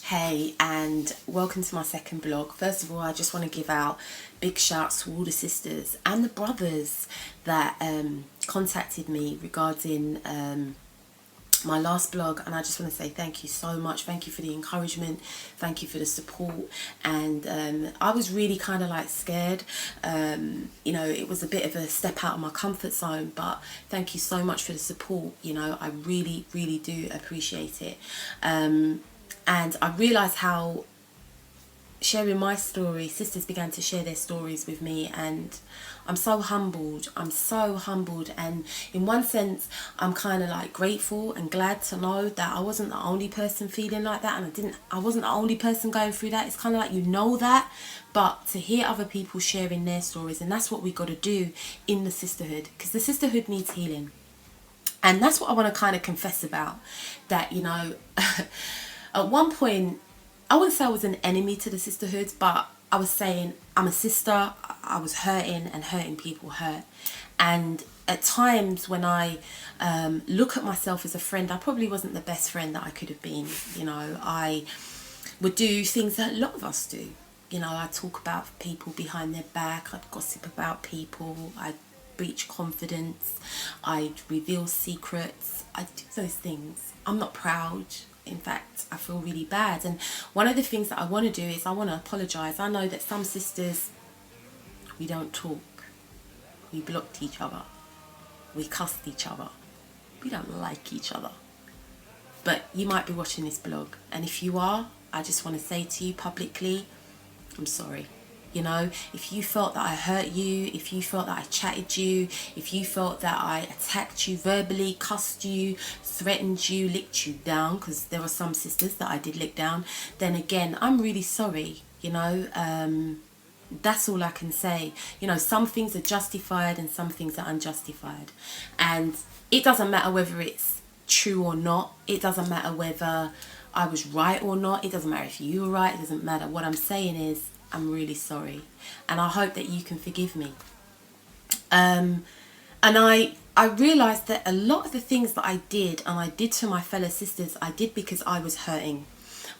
Hey, and welcome to my second blog. First of all, I just want to give out big shouts to all the sisters and the brothers that contacted me regarding my last blog, and I just want to say thank you so much. Thank you for the encouragement, thank you for the support. And I was really kind of like scared. It was a bit of a step out of my comfort zone, but thank you so much for the support. I really do appreciate it. And I realised how sharing my story, sisters began to share their stories with me, and I'm so humbled. And in one sense, I'm kind of like grateful and glad to know that I wasn't the only person feeling like that, and I wasn't the only person going through that. It's kind of like that, but to hear other people sharing their stories, and that's what we got to do in the sisterhood, because the sisterhood needs healing. And that's what I want to kind of confess about, that at one point, I wouldn't say I was an enemy to the sisterhood, but I was saying I'm a sister. I was hurting, and hurting people hurt. And at times when I look at myself as a friend, I probably wasn't the best friend that I could have been. I would do things that a lot of us do. I talk about people behind their back. I'd gossip about people. I'd breach confidence. I'd reveal secrets. I'd do those things. I'm not proud. In fact, I feel really bad. And one of the things that I want to do is I want to apologise. I know that some sisters, we don't talk. We blocked each other. We cussed each other. We don't like each other. But you might be watching this blog, and if you are, I just want to say to you publicly, I'm sorry. If you felt that I hurt you, if you felt that I chatted you, if you felt that I attacked you verbally, cussed you, threatened you, licked you down, because there were some sisters that I did lick down, then again, I'm really sorry. That's all I can say. Some things are justified and some things are unjustified. And it doesn't matter whether it's true or not. It doesn't matter whether I was right or not. It doesn't matter if you were right. It doesn't matter. What I'm saying is, I'm really sorry, and I hope that you can forgive me. And I realised that a lot of the things that I did, and I did to my fellow sisters, I did because I was hurting.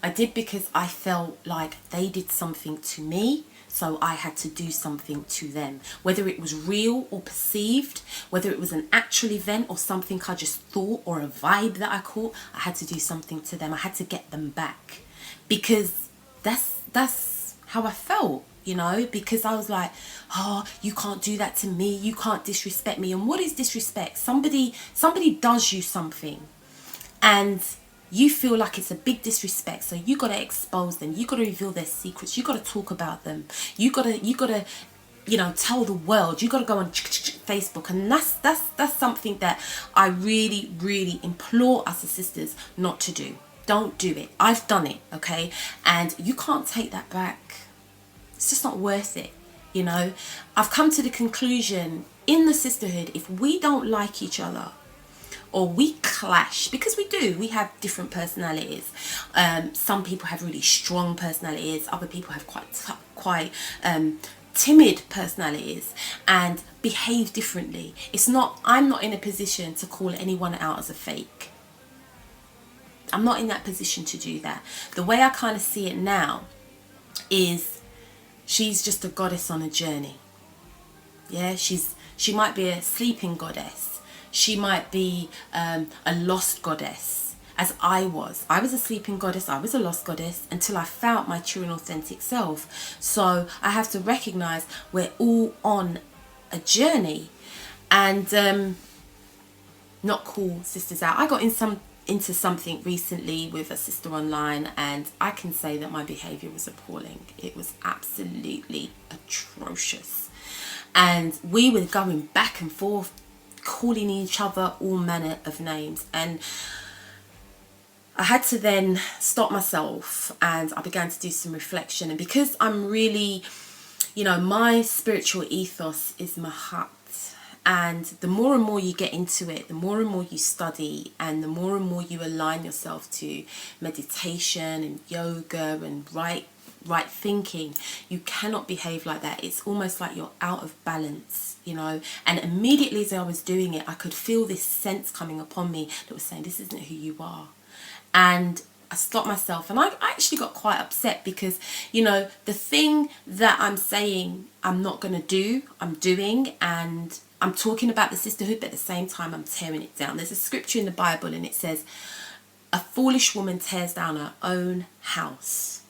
I did because I felt like they did something to me, so I had to do something to them. Whether it was real or perceived, whether it was an actual event or something I just thought, or a vibe that I caught, I had to do something to them. I had to get them back, because that's how I felt, because I was like, oh, you can't do that to me, you can't disrespect me. And what is disrespect? Somebody does you something and you feel like it's a big disrespect, so you got to expose them, you got to reveal their secrets, you got to talk about them, you got to tell the world, you got to go on Facebook. And that's something that I really implore us as sisters not to do. Don't do it. I've done it, okay? And you can't take that back. It's just not worth it, I've come to the conclusion, in the sisterhood, if we don't like each other, or we clash, because we have different personalities. Some people have really strong personalities. Other people have quite timid personalities and behave differently. I'm not in a position to call anyone out as a fake. I'm not in that position to do that. The way I kind of see it now is she's just a goddess on a journey. Yeah, she might be a sleeping goddess. She might be a lost goddess, as I was. I was a sleeping goddess. I was a lost goddess until I found my true and authentic self. So I have to recognize we're all on a journey, and not call sisters out. I got into something recently with a sister online, and I can say that my behaviour was appalling. It was absolutely atrocious, and we were going back and forth, calling each other all manner of names. And I had to then stop myself, and I began to do some reflection. And because I'm really, my spiritual ethos is Mahat. And the more and more you get into it, the more and more you study, and the more you align yourself to meditation and yoga and right thinking, you cannot behave like that. It's almost like you're out of balance, And immediately as I was doing it, I could feel this sense coming upon me that was saying, this isn't who you are. And I stopped myself, and I actually got quite upset because, you know, the thing that I'm saying I'm not going to do, I'm doing, and I'm talking about the sisterhood, but at the same time I'm tearing it down. There's a scripture in the Bible, and it says, a foolish woman tears down her own house.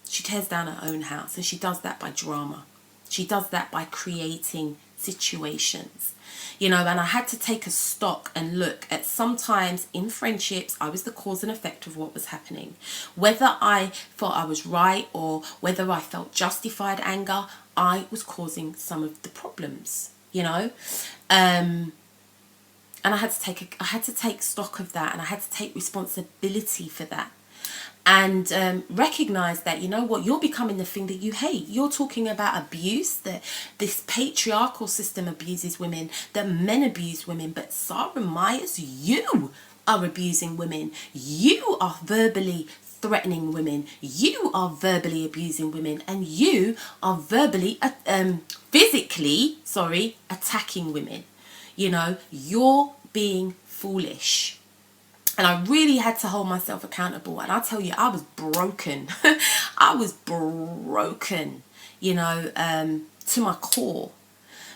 She tears down her own house, and she does that by drama. She does that by creating situations, you know. And I had to take a stock and look at, sometimes in friendships I was the cause and effect of what was happening, whether I thought I was right or whether I felt justified anger. I was causing some of the problems, you know. And I had to take stock of that, and I had to take responsibility for that, and recognize that, you know what, you're becoming the thing that you hate. You're talking about abuse, that this patriarchal system abuses women, that men abuse women, but Sarah Myers, you are abusing women. You are verbally threatening women. You are verbally abusing women, and you are physically attacking women. You know, you're being foolish. And I really had to hold myself accountable. And I'll tell you, I was broken. I was broken, you know, to my core.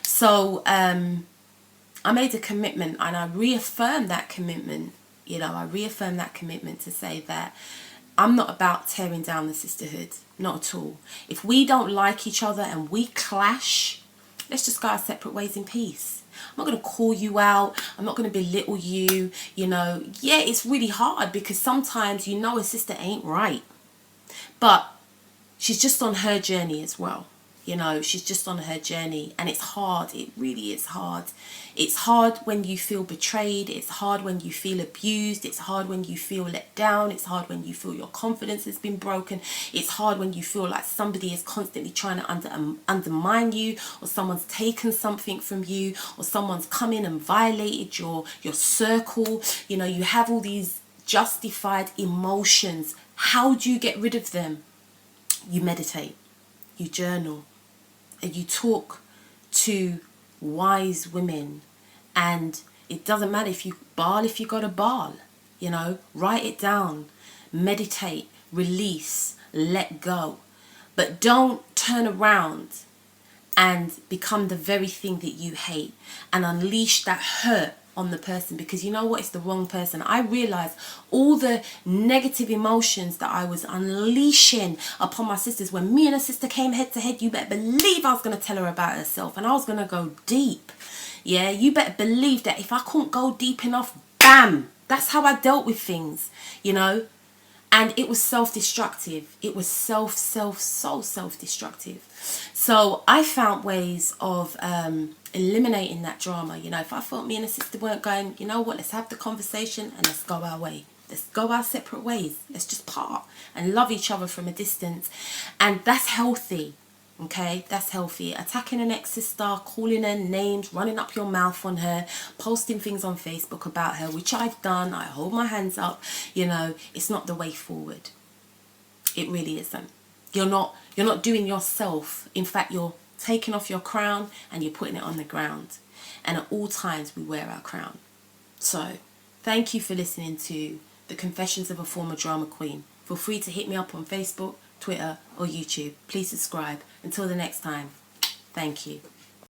So I made a commitment, and I reaffirmed that commitment. You know, I reaffirmed that commitment to say that I'm not about tearing down the sisterhood. Not at all. If we don't like each other and we clash, let's just go our separate ways in peace. I'm not going to call you out. I'm not going to belittle you. You know, yeah, it's really hard because sometimes, you know, a sister ain't right. But she's just on her journey as well. You know, she's just on her journey, and it's hard. It really is hard. It's hard when you feel betrayed. It's hard when you feel abused. It's hard when you feel let down. It's hard when you feel your confidence has been broken. It's hard when you feel like somebody is constantly trying to undermine you, or someone's taken something from you, or someone's come in and violated your circle. You know, you have all these justified emotions. How do you get rid of them? You meditate, you journal, and you talk to wise women. And it doesn't matter if you bawl, if you got a bawl, you know, write it down, meditate, release, let go. But don't turn around and become the very thing that you hate and unleash that hurt on the person, because you know what, it's the wrong person. I realized all the negative emotions that I was unleashing upon my sisters. When me and a sister came head to head, you better believe I was going to tell her about herself, and I was going to go deep. Yeah, you better believe that if I couldn't go deep enough, bam, that's how I dealt with things, you know. And it was self-destructive. It was so self-destructive. So I found ways of eliminating that drama. You know, if I thought me and a sister weren't going, you know what, let's have the conversation and let's go our way. Let's go our separate ways. Let's just part and love each other from a distance. And that's healthy. Okay, that's healthy. Attacking an ex-sister, calling her names, running up your mouth on her, posting things on Facebook about her, which I've done. I hold my hands up. You know, it's not the way forward. It really isn't. You're not doing yourself. In fact, you're taking off your crown and you're putting it on the ground. And at all times we wear our crown. So, thank you for listening to The Confessions of a Former Drama Queen. Feel free to hit me up on Facebook, Twitter or YouTube. Please subscribe. Until the next time, thank you.